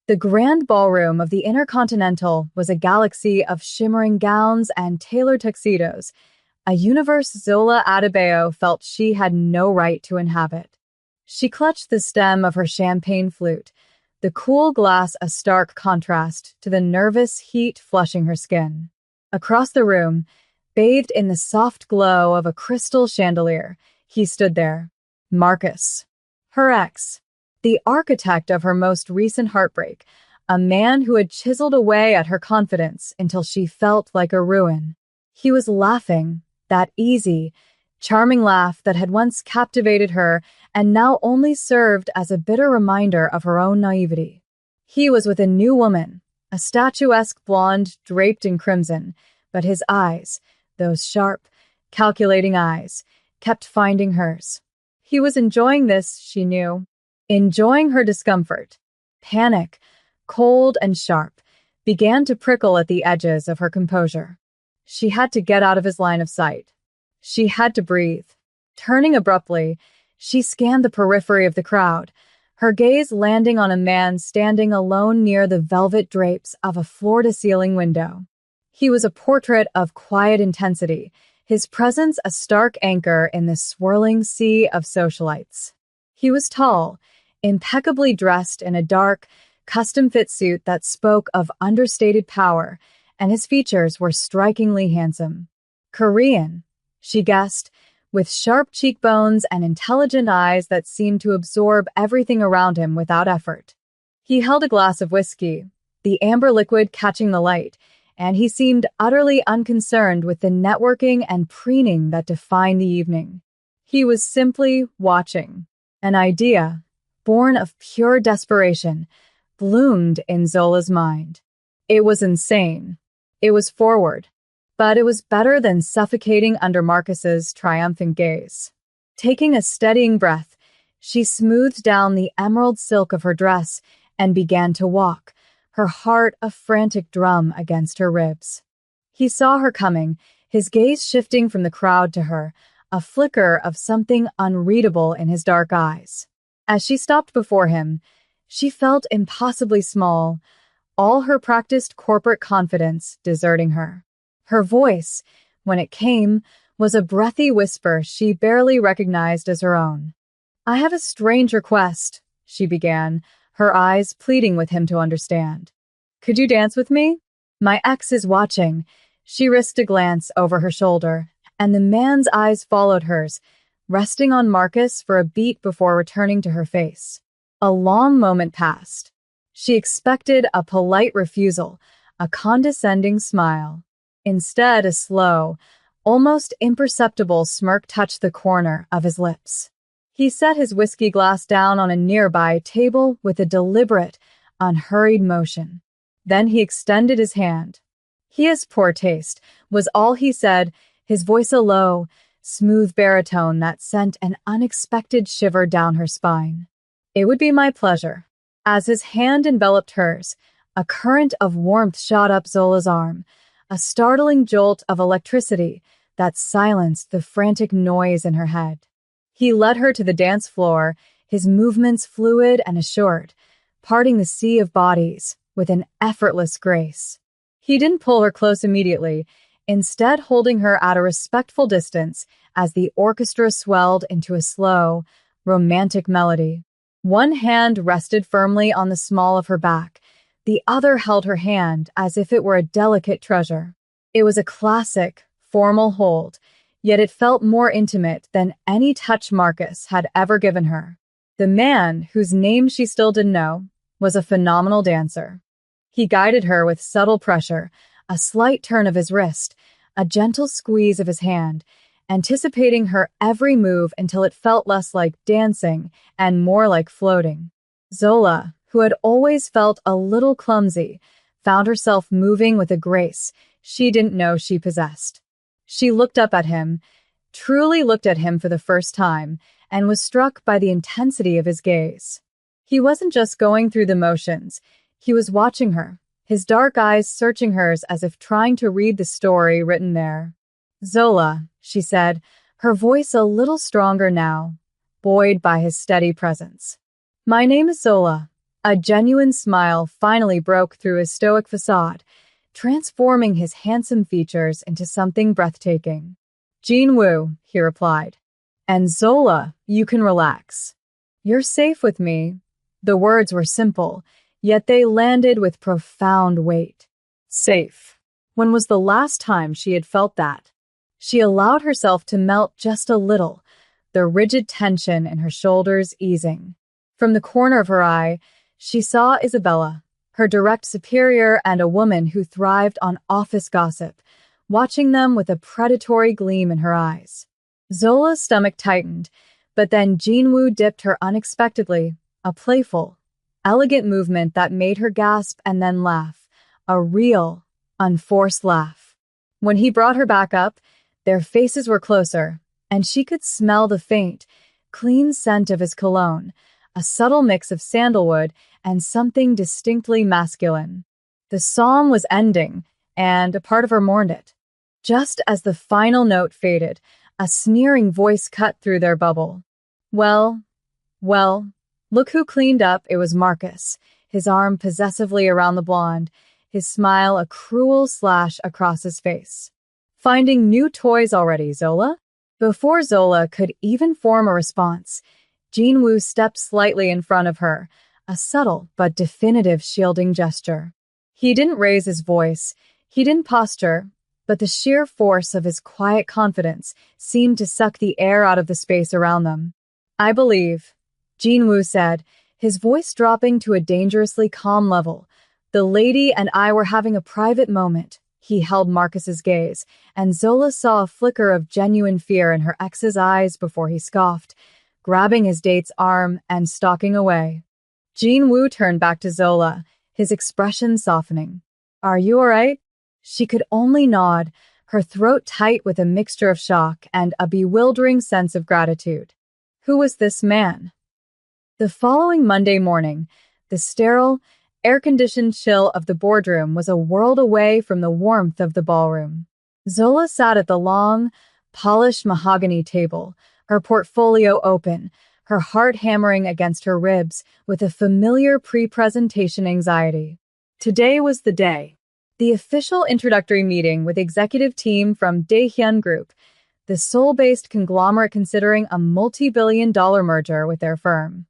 The grand ballroom of the Intercontinental was a galaxy of shimmering gowns and tailored tuxedos, a universe Zola Adebayo felt she had no right to inhabit. She clutched the stem of her champagne flute, the cool glass a stark contrast to the nervous heat flushing her skin. Across the room, bathed in the soft glow of a crystal chandelier, he stood there. Marcus. Her ex. The architect of her most recent heartbreak, a man who had chiseled away at her confidence until she felt like a ruin. He was laughing, that easy, charming laugh that had once captivated her and now only served as a bitter reminder of her own naivety. He was with a new woman, a statuesque blonde draped in crimson, but his eyes, those sharp, calculating eyes, kept finding hers. He was enjoying this, she knew, enjoying her discomfort. Panic, cold and sharp, began to prickle at the edges of her composure. She had to get out of his line of sight. She had to breathe. Turning abruptly, she scanned the periphery of the crowd, her gaze landing on a man standing alone near the velvet drapes of a floor-to-ceiling window. He was a portrait of quiet intensity, his presence a stark anchor in the swirling sea of socialites. He was tall, impeccably dressed in a dark, custom-fit suit that spoke of understated power, and his features were strikingly handsome. Korean, she guessed, with sharp cheekbones and intelligent eyes that seemed to absorb everything around him without effort. He held a glass of whiskey, the amber liquid catching the light, and he seemed utterly unconcerned with the networking and preening that defined the evening. He was simply watching. An idea, born of pure desperation, bloomed in Zola's mind. It was insane. It was forward. But it was better than suffocating under Marcus's triumphant gaze. Taking a steadying breath, she smoothed down the emerald silk of her dress and began to walk, her heart a frantic drum against her ribs. He saw her coming, his gaze shifting from the crowd to her, a flicker of something unreadable in his dark eyes. As she stopped before him, she felt impossibly small, all her practiced corporate confidence deserting her. Her voice, when it came, was a breathy whisper she barely recognized as her own. "I have a strange request," she began, her eyes pleading with him to understand. "Could you dance with me? My ex is watching." She risked a glance over her shoulder, and the man's eyes followed hers, resting on Marcus for a beat before returning to her face. A long moment passed. She expected a polite refusal, a condescending smile. Instead, a slow, almost imperceptible smirk touched the corner of his lips. He set his whiskey glass down on a nearby table with a deliberate, unhurried motion. Then he extended his hand. "He has poor taste," was all he said, his voice a low, smooth baritone that sent an unexpected shiver down her spine. "It would be my pleasure." As his hand enveloped hers, a current of warmth shot up Zola's arm, a startling jolt of electricity that silenced the frantic noise in her head. He led her to the dance floor, his movements fluid and assured, parting the sea of bodies with an effortless grace. He didn't pull her close immediately, instead holding her at a respectful distance as the orchestra swelled into a slow, romantic melody. One hand rested firmly on the small of her back, the other held her hand as if it were a delicate treasure. It was a classic, formal hold, yet it felt more intimate than any touch Marcus had ever given her. The man, whose name she still didn't know, was a phenomenal dancer. He guided her with subtle pressure, a slight turn of his wrist, a gentle squeeze of his hand, anticipating her every move until it felt less like dancing and more like floating. Zola, who had always felt a little clumsy, found herself moving with a grace she didn't know she possessed. She looked up at him, truly looked at him for the first time, and was struck by the intensity of his gaze. He wasn't just going through the motions, he was watching her, his dark eyes searching hers as if trying to read the story written there. "Zola," she said, her voice a little stronger now, buoyed by his steady presence. "My name is Zola. A genuine smile finally broke through his stoic facade, transforming his handsome features into something breathtaking. "Jinwoo," he replied. "And Zola, you can relax. You're safe with me." The words were simple, yet they landed with profound weight. Safe. When was the last time she had felt that? She allowed herself to melt just a little, the rigid tension in her shoulders easing. From the corner of her eye, she saw Isabella, her direct superior and a woman who thrived on office gossip, watching them with a predatory gleam in her eyes. Zola's stomach tightened, but then Jinwoo dipped her unexpectedly, a playful, elegant movement that made her gasp and then laugh, a real, unforced laugh. When he brought her back up, their faces were closer, and she could smell the faint, clean scent of his cologne, a subtle mix of sandalwood and something distinctly masculine. The song was ending, and a part of her mourned it. Just as the final note faded, a sneering voice cut through their bubble. Well, look who cleaned up. It was Marcus, his arm possessively around the blonde, his smile a cruel slash across his face. "Finding new toys already, Zola?" Before Zola could even form a response, Jinwoo stepped slightly in front of her, a subtle but definitive shielding gesture. He didn't raise his voice, he didn't posture, but the sheer force of his quiet confidence seemed to suck the air out of the space around them. "I believe," Jinwoo said, his voice dropping to a dangerously calm level. "The lady and I were having a private moment." He held Marcus's gaze, and Zola saw a flicker of genuine fear in her ex's eyes before he scoffed, grabbing his date's arm and stalking away. Jinwoo turned back to Zola, his expression softening. "Are you all right?" She could only nod, her throat tight with a mixture of shock and a bewildering sense of gratitude. Who was this man? The following Monday morning, the sterile, air-conditioned chill of the boardroom was a world away from the warmth of the ballroom. Zola sat at the long, polished mahogany table, her portfolio open, her heart hammering against her ribs with a familiar pre-presentation anxiety. Today was the day. The official introductory meeting with executive team from Daehyun Group, the Seoul-based conglomerate considering a multi-billion-dollar merger with their firm.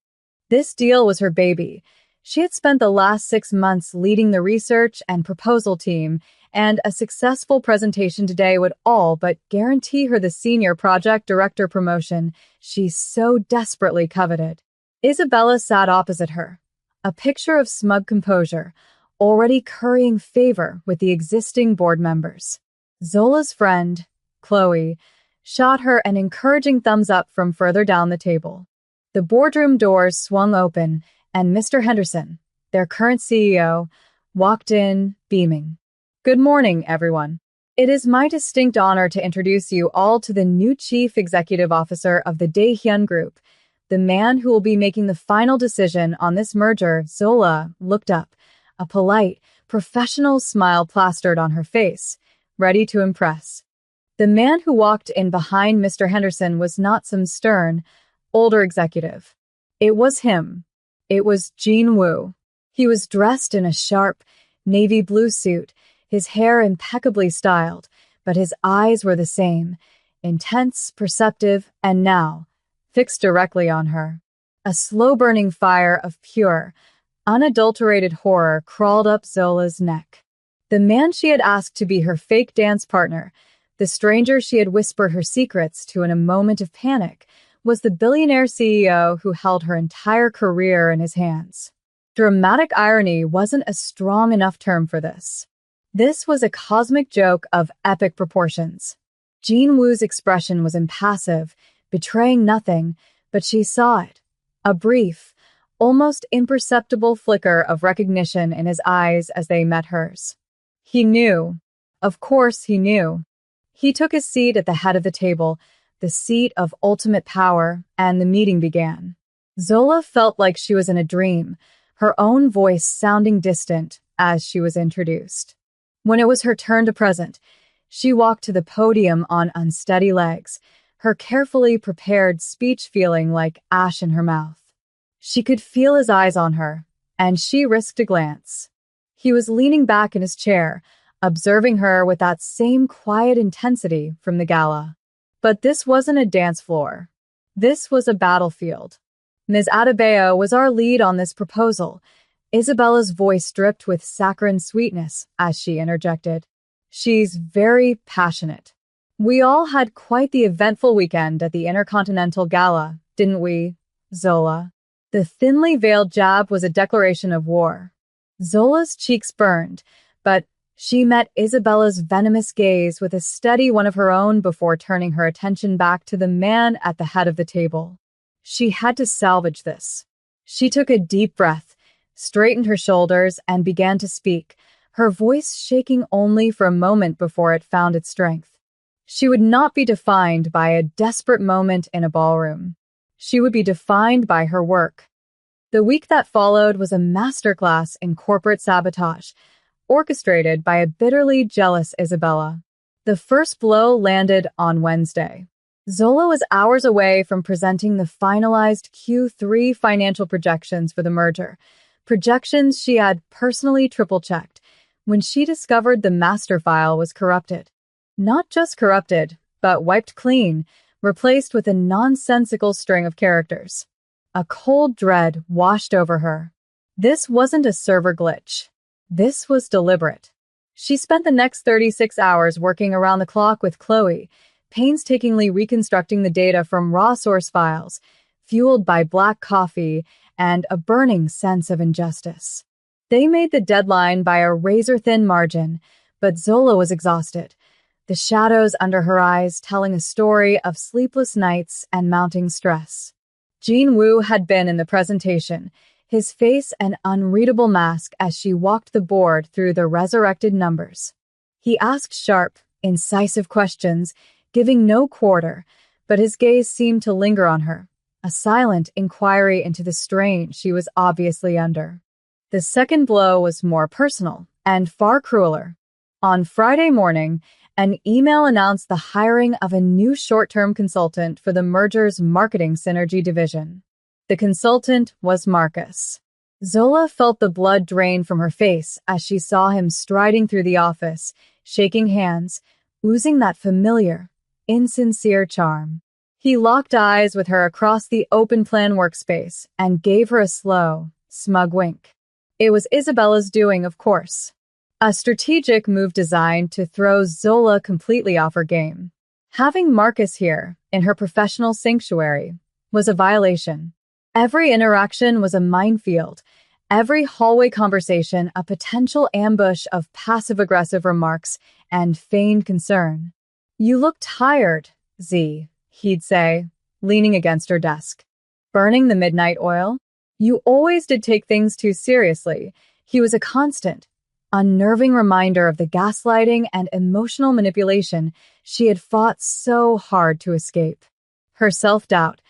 This deal was her baby. She had spent the last 6 months leading the research and proposal team, and a successful presentation today would all but guarantee her the senior project director promotion she so desperately coveted. Isabella sat opposite her, a picture of smug composure, already currying favor with the existing board members. Zola's friend, Chloe, shot her an encouraging thumbs up from further down the table. The boardroom doors swung open, and Mr. Henderson, their current CEO, walked in, beaming. "Good morning, everyone. It is my distinct honor to introduce you all to the new Chief Executive Officer of the Daehyun Group, the man who will be making the final decision on this merger." Zola looked up, a polite, professional smile plastered on her face, ready to impress. The man who walked in behind Mr. Henderson was not some stern, older executive. It was him. It was Jinwoo. He was dressed in a sharp, navy blue suit, his hair impeccably styled, but his eyes were the same, intense, perceptive, and now, fixed directly on her. A slow-burning fire of pure, unadulterated horror crawled up Zola's neck. The man she had asked to be her fake dance partner, the stranger she had whispered her secrets to in a moment of panic, was the billionaire CEO who held her entire career in his hands. Dramatic irony wasn't a strong enough term for this. This was a cosmic joke of epic proportions. Jinwoo's expression was impassive, betraying nothing, but she saw it. A brief, almost imperceptible flicker of recognition in his eyes as they met hers. He knew. Of course he knew. He took his seat at the head of the table, the seat of ultimate power, and the meeting began. Zola felt like she was in a dream, her own voice sounding distant as she was introduced. When it was her turn to present, she walked to the podium on unsteady legs, her carefully prepared speech feeling like ash in her mouth. She could feel his eyes on her, and she risked a glance. He was leaning back in his chair, observing her with that same quiet intensity from the gala. But this wasn't a dance floor. This was a battlefield. Ms. Adebayo was our lead on this proposal. Isabella's voice dripped with saccharine sweetness as she interjected. She's very passionate. We all had quite the eventful weekend at the Intercontinental Gala, didn't we, Zola? The thinly veiled jab was a declaration of war. Zola's cheeks burned, but she met Isabella's venomous gaze with a steady one of her own before turning her attention back to the man at the head of the table. She had to salvage this. She took a deep breath, straightened her shoulders, and began to speak, her voice shaking only for a moment before it found its strength. She would not be defined by a desperate moment in a ballroom. She would be defined by her work. The week that followed was a masterclass in corporate sabotage, orchestrated by a bitterly jealous Isabella. The first blow landed on Wednesday. Zola was hours away from presenting the finalized Q3 financial projections for the merger, projections she had personally triple-checked, when she discovered the master file was corrupted. Not just corrupted, but wiped clean, replaced with a nonsensical string of characters. A cold dread washed over her. This wasn't a server glitch. This was deliberate. She spent the next 36 hours working around the clock with Chloe, painstakingly reconstructing the data from raw source files, fueled by black coffee and a burning sense of injustice. They made the deadline by a razor-thin margin, but Zola was exhausted, the shadows under her eyes telling a story of sleepless nights and mounting stress. Jean Wu had been in the presentation, his face an unreadable mask as she walked the board through the resurrected numbers. He asked sharp, incisive questions, giving no quarter, but his gaze seemed to linger on her, a silent inquiry into the strain she was obviously under. The second blow was more personal and far crueler. On Friday morning, an email announced the hiring of a new short-term consultant for the merger's marketing synergy division. The consultant was Marcus. Zola felt the blood drain from her face as she saw him striding through the office, shaking hands, oozing that familiar, insincere charm. He locked eyes with her across the open-plan workspace and gave her a slow, smug wink. It was Isabella's doing, of course. A strategic move designed to throw Zola completely off her game. Having Marcus here, in her professional sanctuary, was a violation. Every interaction was a minefield, every hallway conversation a potential ambush of passive-aggressive remarks and feigned concern. "You look tired, Z," he'd say, leaning against her desk. "Burning the midnight oil? You always did take things too seriously." He was a constant, unnerving reminder of the gaslighting and emotional manipulation she had fought so hard to escape. Her self-doubt,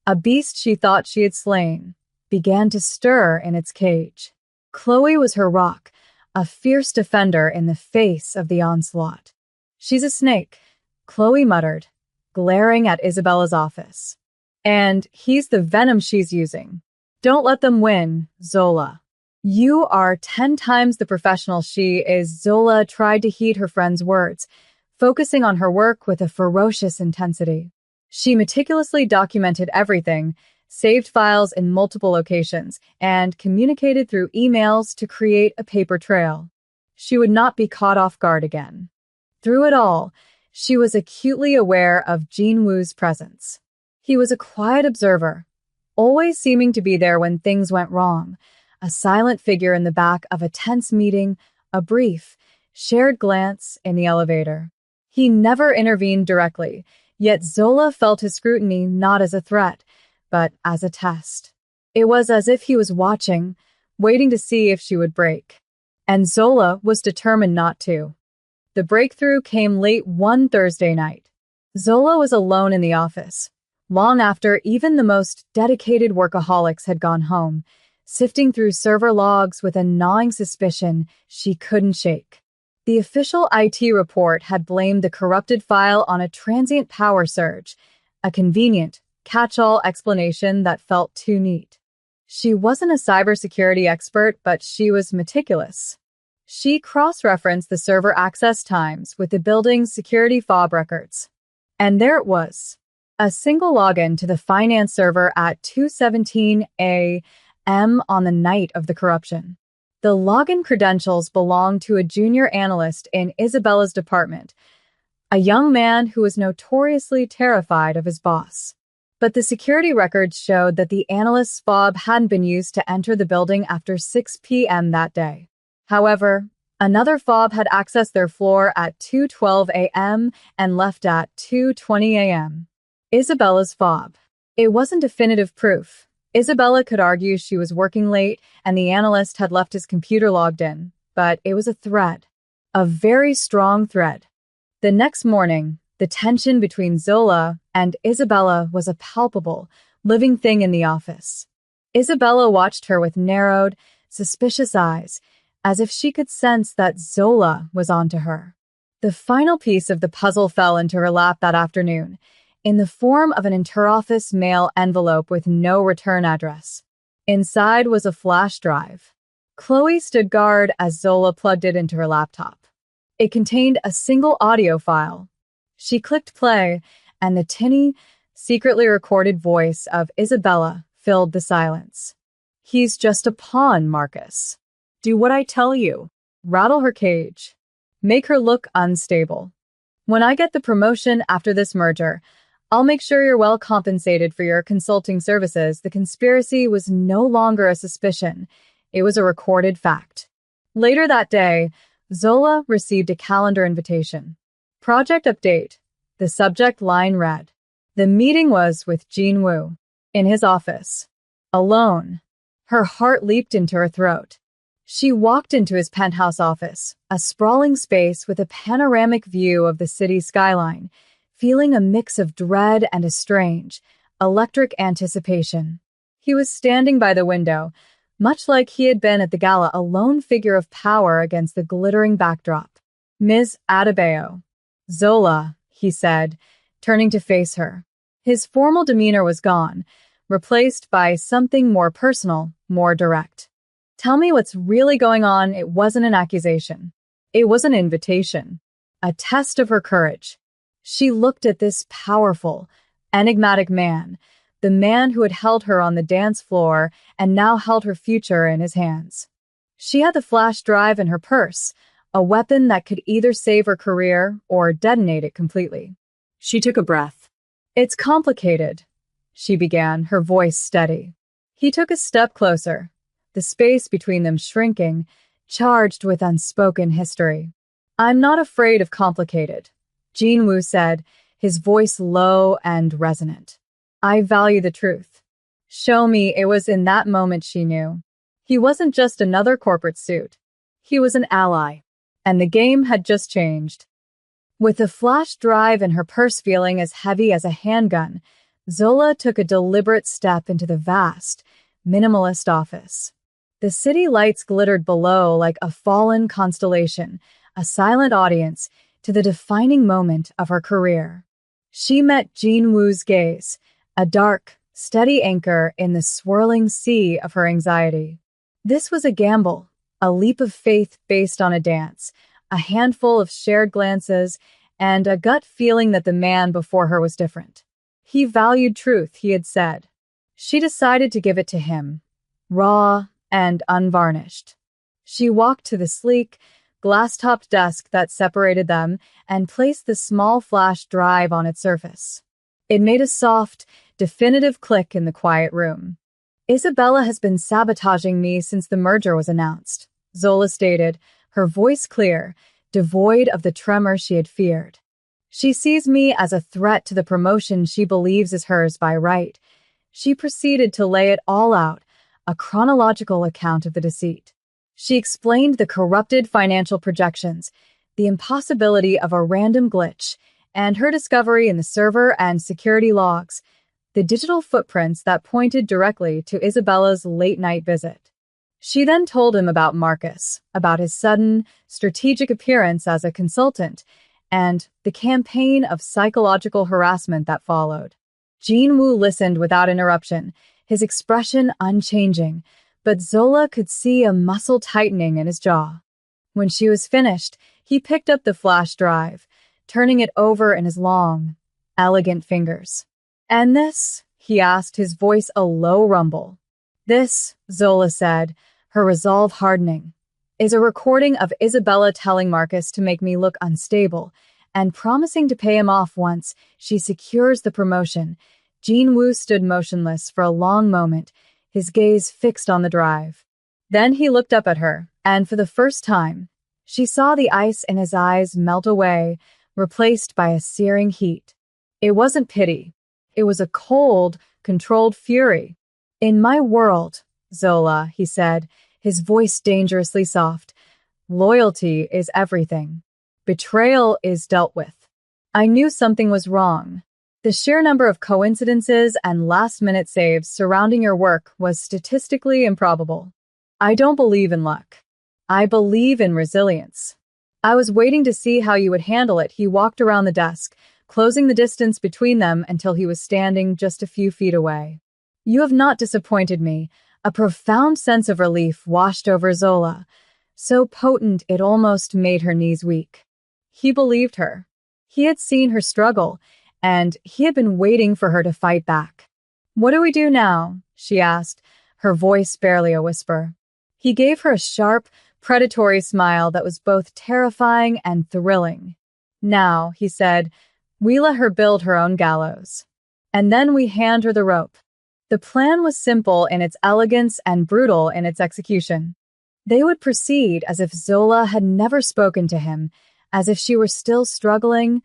a beast she thought she had slain, began to stir in its cage. Chloe was her rock, a fierce defender in the face of the onslaught. "She's a snake," Chloe muttered, glaring at Isabella's office. "And he's the venom she's using. Don't let them win, Zola." "You are 10 times the professional she is," Zola tried to heed her friend's words, focusing on her work with a ferocious intensity. She meticulously documented everything, saved files in multiple locations, and communicated through emails to create a paper trail. She would not be caught off guard again. Through it all, she was acutely aware of Jean Wu's presence. He was a quiet observer, always seeming to be there when things went wrong, a silent figure in the back of a tense meeting, a brief, shared glance in the elevator. He never intervened directly, yet Zola felt his scrutiny not as a threat, but as a test. It was as if he was watching, waiting to see if she would break. And Zola was determined not to. The breakthrough came late one Thursday night. Zola was alone in the office, long after even the most dedicated workaholics had gone home, sifting through server logs with a gnawing suspicion she couldn't shake. The official IT report had blamed the corrupted file on a transient power surge, a convenient, catch-all explanation that felt too neat. She wasn't a cybersecurity expert, but she was meticulous. She cross-referenced the server access times with the building's security fob records. And there it was. A single login to the finance server at 2:17 a.m. on the night of the corruption. The login credentials belonged to a junior analyst in Isabella's department, a young man who was notoriously terrified of his boss. But the security records showed that the analyst's fob hadn't been used to enter the building after 6 p.m. that day. However, another fob had accessed their floor at 2:12 a.m. and left at 2:20 a.m. Isabella's fob. It wasn't definitive proof. Isabella could argue she was working late and the analyst had left his computer logged in, but it was a thread. A very strong thread. The next morning, the tension between Zola and Isabella was a palpable, living thing in the office. Isabella watched her with narrowed, suspicious eyes, as if she could sense that Zola was onto her. The final piece of the puzzle fell into her lap that afternoon, in the form of an interoffice mail envelope with no return address. Inside was a flash drive. Chloe stood guard as Zola plugged it into her laptop. It contained a single audio file. She clicked play, and the tinny, secretly recorded voice of Isabella filled the silence. "He's just a pawn, Marcus. Do what I tell you. Rattle her cage. Make her look unstable. When I get the promotion after this merger, I'll make sure you're well compensated for your consulting services." The conspiracy was no longer a suspicion. It was a recorded fact. Later that day, Zola received a calendar invitation. Project update. The subject line read. The meeting was with Jean Woo, in his office. Alone. Her heart leaped into her throat. She walked into his penthouse office, a sprawling space with a panoramic view of the city skyline, feeling a mix of dread and a strange, electric anticipation. He was standing by the window, much like he had been at the gala, a lone figure of power against the glittering backdrop. "Ms. Adebayo." "Zola," he said, turning to face her. His formal demeanor was gone, replaced by something more personal, more direct. "Tell me what's really going on." It wasn't an accusation. It was an invitation, a test of her courage. She looked at this powerful, enigmatic man, the man who had held her on the dance floor and now held her future in his hands. She had the flash drive in her purse, a weapon that could either save her career or detonate it completely. She took a breath. "It's complicated," she began, her voice steady. He took a step closer, the space between them shrinking, charged with unspoken history. "I'm not afraid of complicated," Jean Woo said, his voice low and resonant. "I value the truth. Show me." It was in that moment she knew. He wasn't just another corporate suit. He was an ally. And the game had just changed. With the flash drive and her purse feeling as heavy as a handgun, Zola took a deliberate step into the vast, minimalist office. The city lights glittered below like a fallen constellation, a silent audience to the defining moment of her career. She met Jean Woo's gaze, a dark, steady anchor in the swirling sea of her anxiety. This was a gamble, a leap of faith based on a dance, a handful of shared glances, and a gut feeling that the man before her was different. He valued truth, he had said. She decided to give it to him, raw and unvarnished. She walked to the sleek, glass-topped desk that separated them and placed the small flash drive on its surface. It made a soft, definitive click in the quiet room. "Isabella has been sabotaging me since the merger was announced," Zola stated, her voice clear, devoid of the tremor she had feared. "She sees me as a threat to the promotion she believes is hers by right." She proceeded to lay it all out, a chronological account of the deceit. She explained the corrupted financial projections, the impossibility of a random glitch, and her discovery in the server and security logs, the digital footprints that pointed directly to Isabella's late-night visit. She then told him about Marcus, about his sudden, strategic appearance as a consultant, and the campaign of psychological harassment that followed. Jean Woo listened without interruption, his expression unchanging, but Zola could see a muscle tightening in his jaw. When she was finished, he picked up the flash drive, turning it over in his long, elegant fingers. "And this?" he asked, his voice a low rumble. "This," Zola said, her resolve hardening, "is a recording of Isabella telling Marcus to make me look unstable and promising to pay him off once she secures the promotion." Jin-woo stood motionless for a long moment, his gaze fixed on the drive. Then he looked up at her, and for the first time, she saw the ice in his eyes melt away, replaced by a searing heat. It wasn't pity. It was a cold, controlled fury. "In my world, Zola," he said, his voice dangerously soft, "loyalty is everything. Betrayal is dealt with." I knew something was wrong. The sheer number of coincidences and last-minute saves surrounding your work was statistically improbable. "I don't believe in luck. I believe in resilience." I was waiting to see how you would handle it. He walked around the desk, closing the distance between them until he was standing just a few feet away. "You have not disappointed me." A profound sense of relief washed over Zola, so potent it almost made her knees weak. He believed her. He had seen her struggle, and he had been waiting for her to fight back. "What do we do now?" she asked, her voice barely a whisper. He gave her a sharp, predatory smile that was both terrifying and thrilling. "Now," he said, "we let her build her own gallows. And then we hand her the rope." The plan was simple in its elegance and brutal in its execution. They would proceed as if Zola had never spoken to him, as if she were still struggling,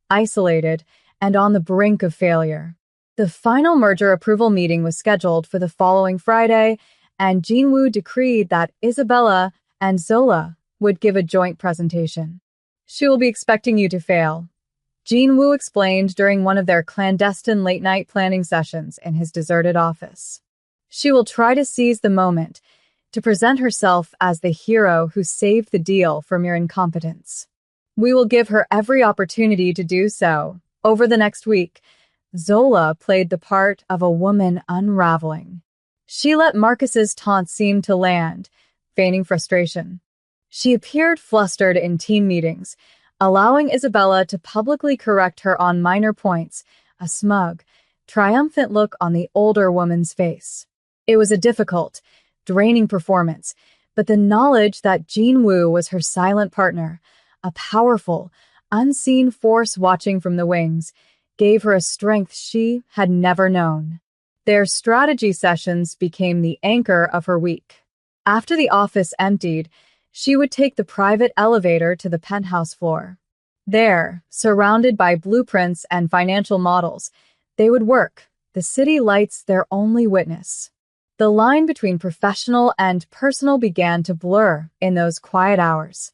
isolated, and on the brink of failure. The final merger approval meeting was scheduled for the following Friday, and Jin-woo decreed that Isabella and Zola would give a joint presentation. "She will be expecting you to fail," Jin-woo explained during one of their clandestine late-night planning sessions in his deserted office. "She will try to seize the moment, to present herself as the hero who saved the deal from your incompetence. We will give her every opportunity to do so." Over the next week, Zola played the part of a woman unraveling. She let Marcus's taunts seem to land, feigning frustration. She appeared flustered in team meetings, allowing Isabella to publicly correct her on minor points, a smug, triumphant look on the older woman's face. It was a difficult, draining performance, but the knowledge that Jin-woo was her silent partner, a powerful, unseen force watching from the wings, gave her a strength she had never known. Their strategy sessions became the anchor of her week. After the office emptied, she would take the private elevator to the penthouse floor. There, surrounded by blueprints and financial models, they would work, the city lights their only witness. The line between professional and personal began to blur in those quiet hours.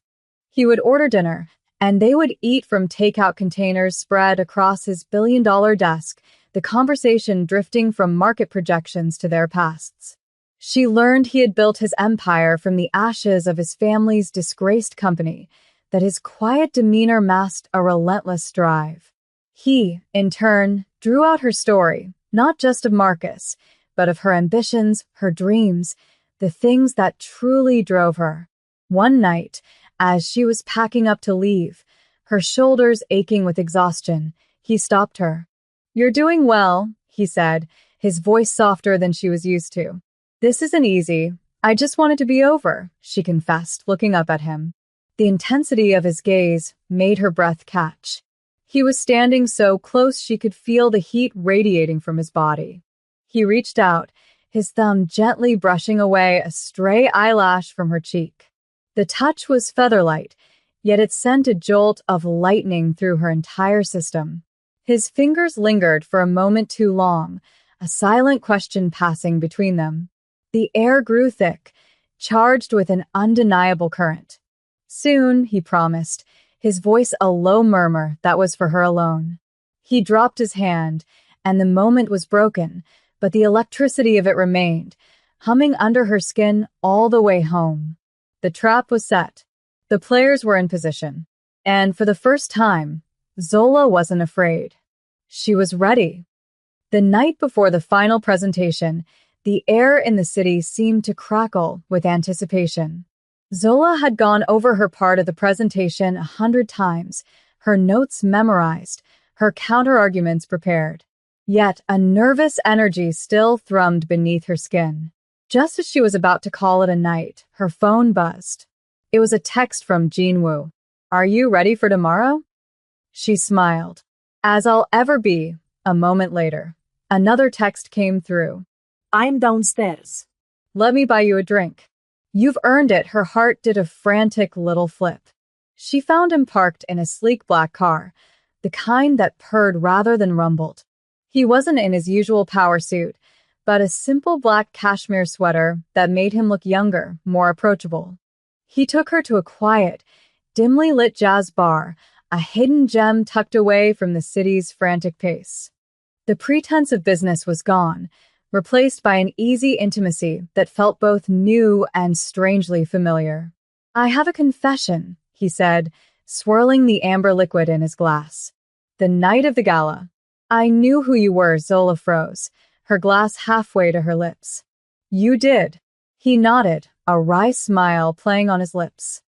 He would order dinner, and they would eat from takeout containers spread across his billion-dollar desk, the conversation drifting from market projections to their pasts. She learned he had built his empire from the ashes of his family's disgraced company, that his quiet demeanor masked a relentless drive. He, in turn, drew out her story, not just of Marcus, but of her ambitions, her dreams, the things that truly drove her. One night, as she was packing up to leave, her shoulders aching with exhaustion, he stopped her. "You're doing well," he said, his voice softer than she was used to. "This isn't easy. I just want it to be over," she confessed, looking up at him. The intensity of his gaze made her breath catch. He was standing so close she could feel the heat radiating from his body. He reached out, his thumb gently brushing away a stray eyelash from her cheek. The touch was featherlight, yet it sent a jolt of lightning through her entire system. His fingers lingered for a moment too long, a silent question passing between them. The air grew thick, charged with an undeniable current. "Soon," he promised, his voice a low murmur that was for her alone. He dropped his hand, and the moment was broken, but the electricity of it remained, humming under her skin all the way home. The trap was set. The players were in position. And for the first time, Zola wasn't afraid. She was ready. The night before the final presentation, the air in the city seemed to crackle with anticipation. Zola had gone over her part of the presentation 100 times, her notes memorized, her counter-arguments prepared. Yet a nervous energy still thrummed beneath her skin. Just as she was about to call it a night, her phone buzzed. It was a text from Jinwoo. "Are you ready for tomorrow?" She smiled. "As I'll ever be." A moment later, another text came through. "I'm downstairs." "Let me buy you a drink." "You've earned it." Her heart did a frantic little flip. She found him parked in a sleek black car, the kind that purred rather than rumbled. He wasn't in his usual power suit, but a simple black cashmere sweater that made him look younger, more approachable. He took her to a quiet, dimly lit jazz bar, a hidden gem tucked away from the city's frantic pace. The pretense of business was gone, replaced by an easy intimacy that felt both new and strangely familiar. "I have a confession," he said, swirling the amber liquid in his glass. "The night of the gala. I knew who you were." Zola froze, her glass halfway to her lips. "You did." He nodded, a wry smile playing on his lips.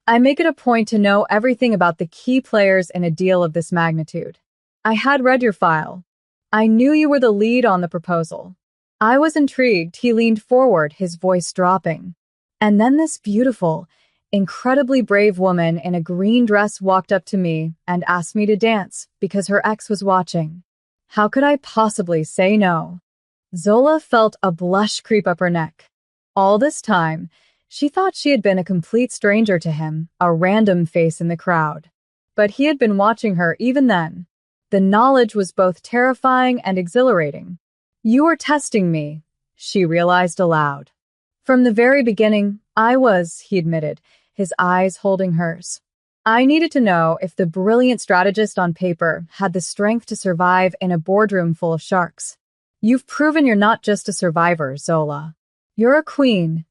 "I make it a point to know everything about the key players in a deal of this magnitude. I had read your file. I knew you were the lead on the proposal. I was intrigued." He leaned forward, his voice dropping. "And then this beautiful, incredibly brave woman in a green dress walked up to me and asked me to dance because her ex was watching. How could I possibly say no?" Zola felt a blush creep up her neck. All this time, she thought she had been a complete stranger to him, a random face in the crowd. But he had been watching her even then. The knowledge was both terrifying and exhilarating. "You were testing me," she realized aloud. "From the very beginning, I was," he admitted, his eyes holding hers. "I needed to know if the brilliant strategist on paper had the strength to survive in a boardroom full of sharks. You've proven you're not just a survivor, Zola. You're a queen."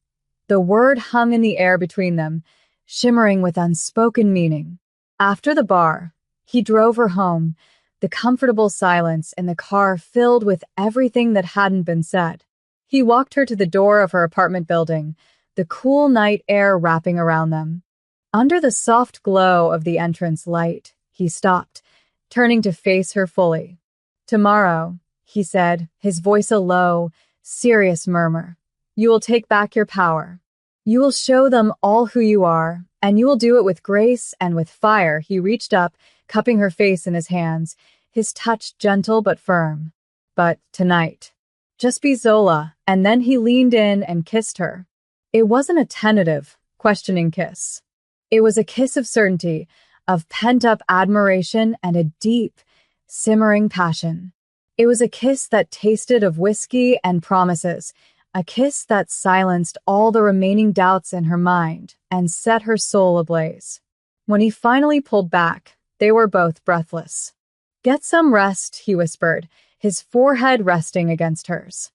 The word hung in the air between them, shimmering with unspoken meaning. After the bar, he drove her home, the comfortable silence in the car filled with everything that hadn't been said. He walked her to the door of her apartment building, the cool night air wrapping around them. Under the soft glow of the entrance light, he stopped, turning to face her fully. "Tomorrow," he said, his voice a low, serious murmur, "you will take back your power. You will show them all who you are, and you will do it with grace and with fire." He reached up, cupping her face in his hands, his touch gentle but firm. "But tonight, just be Zola." And then he leaned in and kissed her. It wasn't a tentative, questioning kiss. It was a kiss of certainty, of pent-up admiration and a deep, simmering passion. It was a kiss that tasted of whiskey and promises, a kiss that silenced all the remaining doubts in her mind and set her soul ablaze. When he finally pulled back, they were both breathless. "Get some rest," he whispered, his forehead resting against hers.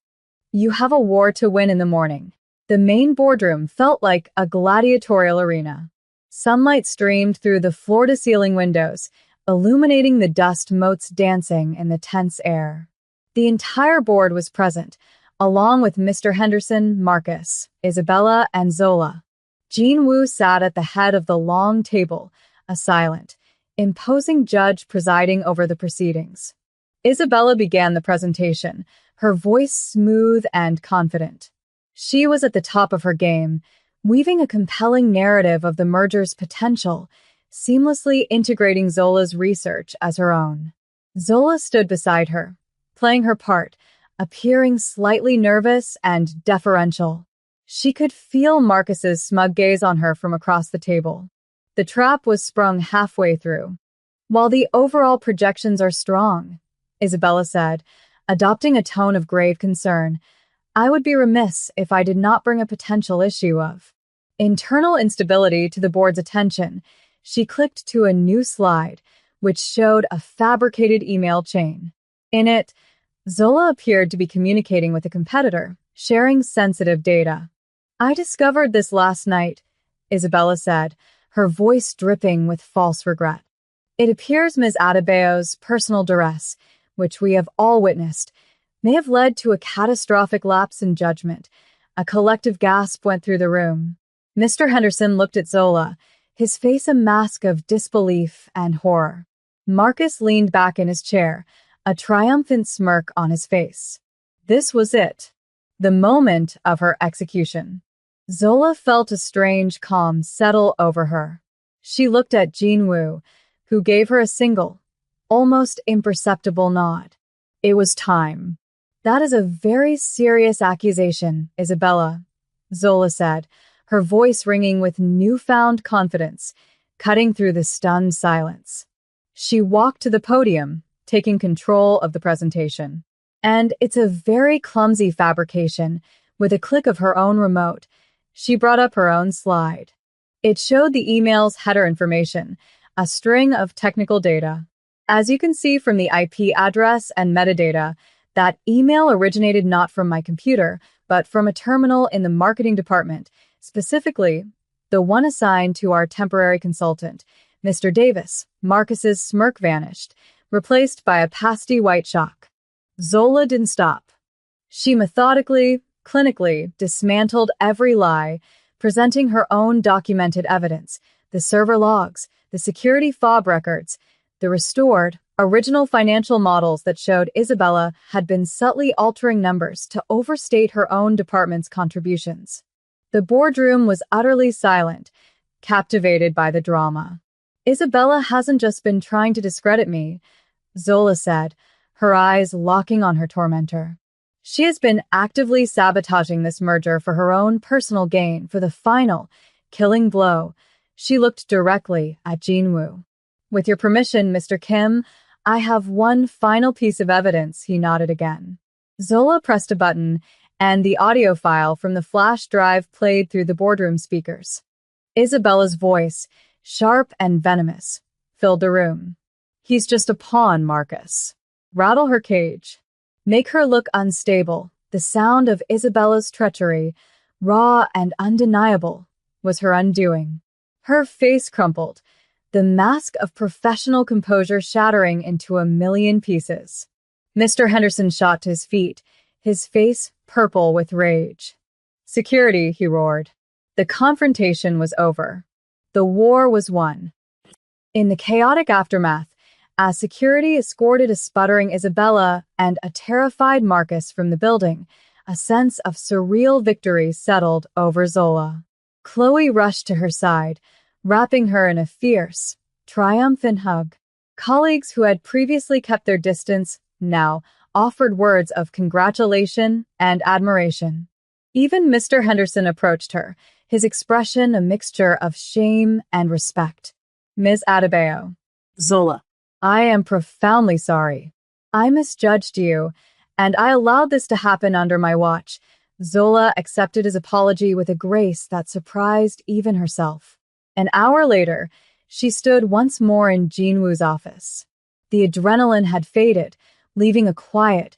"You have a war to win in the morning." The main boardroom felt like a gladiatorial arena. Sunlight streamed through the floor-to-ceiling windows, illuminating the dust motes dancing in the tense air. The entire board was present, along with Mr. Henderson, Marcus, Isabella, and Zola. Jinwoo sat at the head of the long table, a silent, imposing judge presiding over the proceedings. Isabella began the presentation, her voice smooth and confident. She was at the top of her game, weaving a compelling narrative of the merger's potential, seamlessly integrating Zola's research as her own. Zola stood beside her, playing her part, appearing slightly nervous and deferential. She could feel Marcus's smug gaze on her from across the table. The trap was sprung halfway through. "While the overall projections are strong," Isabella said, adopting a tone of grave concern, "I would be remiss if I did not bring a potential issue of internal instability to the board's attention." She clicked to a new slide, which showed a fabricated email chain. In it, Zola appeared to be communicating with a competitor, sharing sensitive data. "I discovered this last night," Isabella said, her voice dripping with false regret. "It appears Ms. Adebayo's personal duress, which we have all witnessed, may have led to a catastrophic lapse in judgment. A collective gasp went through the room. Mr. Henderson looked at Zola, his face a mask of disbelief and horror. Marcus leaned back in his chair, a triumphant smirk on his face. This was it. The moment of her execution. Zola felt a strange calm settle over her. She looked at Jinwoo, who gave her a single, almost imperceptible nod. It was time. That is a very serious accusation, Isabella, Zola said, her voice ringing with newfound confidence, cutting through the stunned silence. She walked to the podium, taking control of the presentation. And it's a very clumsy fabrication. With a click of her own remote, she brought up her own slide. It showed the email's header information, a string of technical data. As you can see from the IP address and metadata, that email originated not from my computer, but from a terminal in the marketing department, specifically the one assigned to our temporary consultant, Mr. Davis. Marcus's smirk vanished, replaced by a pasty white shock. Zola didn't stop. She methodically, clinically dismantled every lie, presenting her own documented evidence, the server logs, the security fob records, the restored, original financial models that showed Isabella had been subtly altering numbers to overstate her own department's contributions. The boardroom was utterly silent, captivated by the drama. Isabella hasn't just been trying to discredit me, Zola said, her eyes locking on her tormentor. She has been actively sabotaging this merger for her own personal gain. For the final, killing blow, she looked directly at Jinwoo. With your permission, Mr. Kim, I have one final piece of evidence, he nodded again. Zola pressed a button, and the audio file from the flash drive played through the boardroom speakers. Isabella's voice, sharp and venomous, filled the room. He's just a pawn, Marcus. Rattle her cage. Make her look unstable. The sound of Isabella's treachery, raw and undeniable, was her undoing. Her face crumpled, the mask of professional composure shattering into a million pieces. Mr. Henderson shot to his feet, his face purple with rage. Security, he roared. The confrontation was over. The war was won. In the chaotic aftermath, as security escorted a sputtering Isabella and a terrified Marcus from the building, a sense of surreal victory settled over Zola. Chloe rushed to her side, wrapping her in a fierce, triumphant hug. Colleagues who had previously kept their distance now offered words of congratulation and admiration. Even Mr. Henderson approached her, his expression a mixture of shame and respect. Ms. Adebayo. Zola. I am profoundly sorry. I misjudged you, and I allowed this to happen under my watch. Zola accepted his apology with a grace that surprised even herself. An hour later, she stood once more in Jinwoo's office. The adrenaline had faded, leaving a quiet,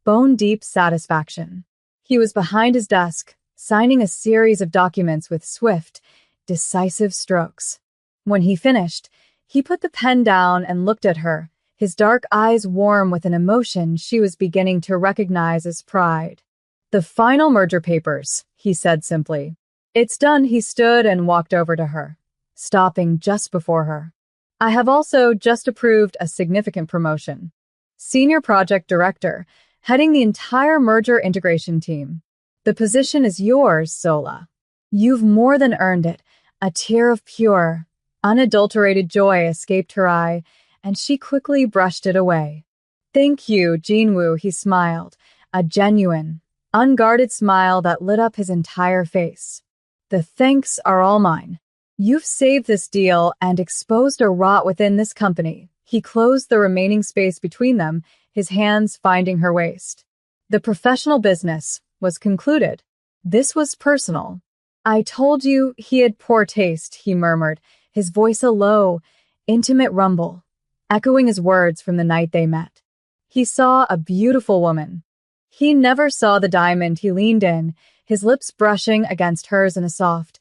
bone-deep satisfaction. He was behind his desk, signing a series of documents with swift, decisive strokes. When he finished, he put the pen down and looked at her, his dark eyes warm with an emotion she was beginning to recognize as pride. The final merger papers, he said simply. It's done. He stood and walked over to her, stopping just before her. I have also just approved a significant promotion. Senior Project Director, heading the entire merger integration team. The position is yours, Zola. You've more than earned it. A tear of pure, unadulterated joy escaped her eye, and she quickly brushed it away. Thank you, Jinwoo, he smiled, a genuine, unguarded smile that lit up his entire face. The thanks are all mine. You've saved this deal and exposed a rot within this company. He closed the remaining space between them, his hands finding her waist. The professional business was concluded. This was personal. I told you he had poor taste, he murmured, his voice a low, intimate rumble, echoing his words from the night they met. He saw a beautiful woman. He never saw the diamond. He leaned in, his lips brushing against hers in a soft,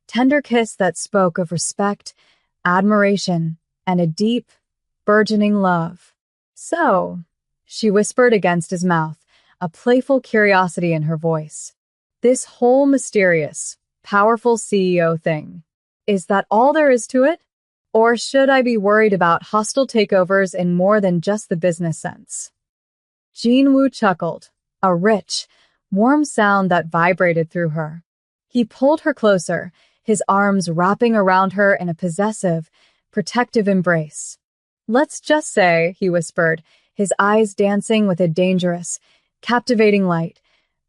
tender kiss that spoke of respect, admiration, and a deep, burgeoning love. So, she whispered against his mouth, a playful curiosity in her voice. This whole mysterious, powerful CEO thing. Is that all there is to it? Or should I be worried about hostile takeovers in more than just the business sense? Jinwoo chuckled, a rich, warm sound that vibrated through her. He pulled her closer, his arms wrapping around her in a possessive, protective embrace. Let's just say, he whispered, his eyes dancing with a dangerous, captivating light,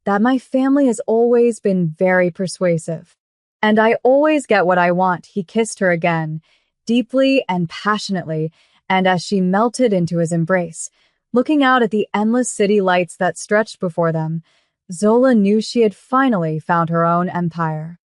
that my family has always been very persuasive. And I always get what I want. He kissed her again, deeply and passionately, and as she melted into his embrace, looking out at the endless city lights that stretched before them, Zola knew she had finally found her own empire.